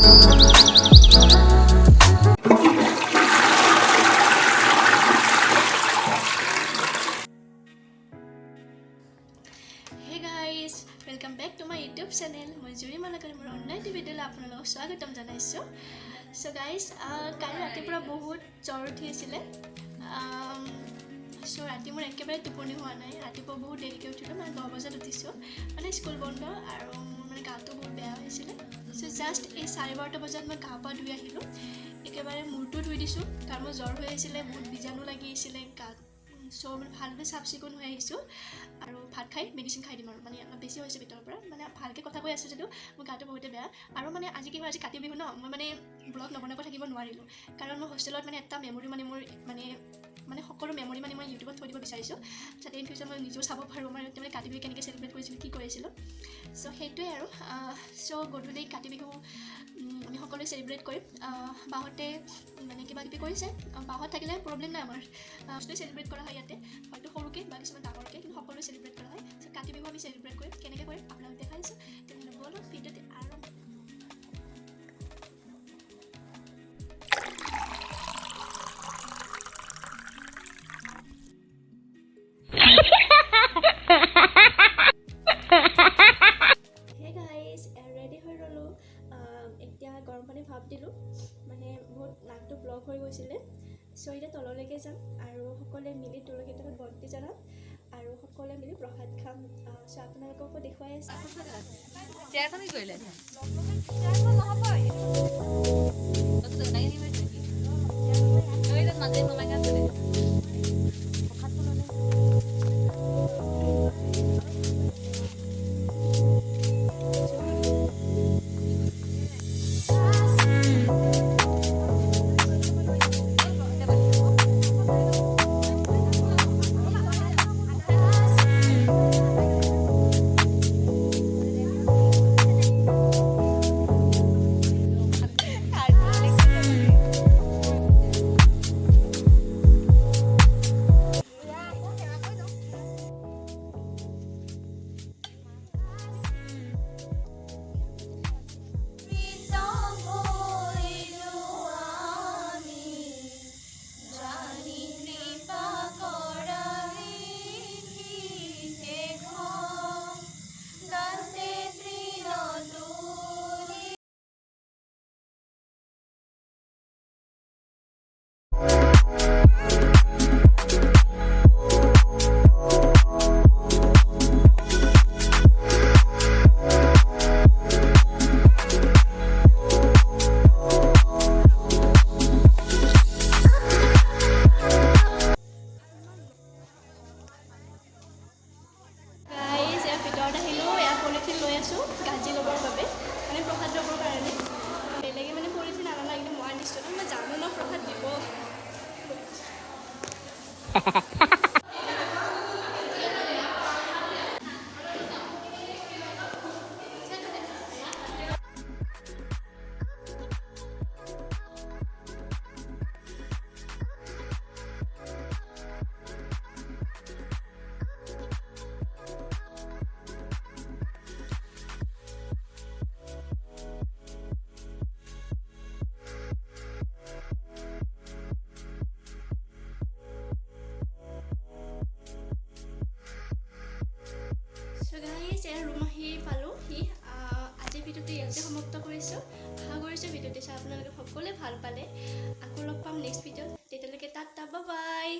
Hey guys, welcome back to my YouTube channel. মই জুৰি মালাকাৰ মোৰ অনলাইন ভিডিঅ'লৈ আপোনালোকক স্বাগতম জনাইছোঁ। So guys, কালি ৰাতিপুৱা বহুত জ্বৰ উঠি আছিলে। So ৰাতি মোৰ একেবাৰে টোপনি হোৱা নাই। ৰাতিপুৱা বহুত দেৰিকৈ উঠিলোঁ, মানে 10 বজাত উঠিছোঁ। মানে স্কুল বন্ধ আৰু মানে গাটো বহুত বেয়া হৈছিলে। So জাষ্ট এই 12:30 বজাত মই গা পা ধুই আহিলোঁ। একেবাৰে মূৰটো ধুই দিছোঁ, কাৰণ মোৰ জ্বৰ হৈ আছিলে, বহুত বীজাণু লাগি আহিছিলে গাত। So মানে ভালকৈ চাফ চিকুণ হৈ আহিছোঁ আৰু ভাত খাই মেডিচিন খাই দিম আৰু মানে অলপ বেছি হৈছে ভিতৰৰ পৰা। মানে ভালকৈ কথা কৈ আছোঁ যদিও মোৰ গাটো বহুতে বেয়া। আৰু মানে আজি কি হয়, আজি কাতি বিহু ন, মই মানে ব্লগ নবনাকৈ থাকিব নোৱাৰিলোঁ, কাৰণ মই হোষ্টেলত মানে এটা মেমৰি মানে মোৰ মানে সকলো মেমৰি মানে মই ইউটিউবত থৈ দিব বিচাৰিছোঁ, যাতে ইন ফিউচাৰ মই নিজেও চাব পাৰোঁ মানে কাতি বিহু কেনেকৈ চেলিব্ৰেট কৰিছিলোঁ, কি কৰিছিলোঁ। চ' সেইটোৱে আৰু। চ' গধূলি কাতি বিহু আমি সকলোৱে চেলিব্ৰেট কৰিম। বাহঁতে মানে কিবা কিবি কৰিছে। বাহঁত থাকিলে প্ৰব্লেম নাই আমাৰ, চেলিব্ৰেট কৰা হয় ইয়াতে, হয়তো সৰুকৈ বা কিছুমান ডাঙৰকৈ, কিন্তু সকলোৱে চেলিব্ৰেট কৰা হয়। চ' কাতি বিহু আমি চেলিব্ৰেট কৰিম। কেনেকৈ কৰিম আপোনালোক দেখাইছোঁ, তেনেহ'লে বলক ভিডিঅ'তে আৰম্ভ। এতিয়া গৰম পানী ভাপ দিলোঁ, মানে বহুত নাকটো ব্লক হৈ গৈছিলে। চ' এতিয়া তললৈকে যাম আৰু সকলোৱে মিলি তুলসী তলত বন্তি জ্বলাম আৰু সকলোৱে মিলি প্ৰসাদ খাম। চ' আপোনালোককো দেখুৱাই আছোঁ। গাজি ল'বৰ বাবে, মানে প্ৰসাদ ল'বৰ কাৰণে। বেলেগে মানে পলিথিন আনা নাই, কিন্তু মই নিশ্চয় মই জানো ন প্ৰসাদ দিব। ৰুম আহি পালোঁহি। আজিৰ ভিডিঅ'টো ইয়াতে সমাপ্ত কৰিছোঁ। আশা কৰিছোঁ ভিডিঅ'টো চাই আপোনালোকে সকলোৱে ভাল পালে। আকৌ লগ পাম নেক্সট ভিডিঅ'ত। তেতিয়ালৈকে টাটা, বাই বাই।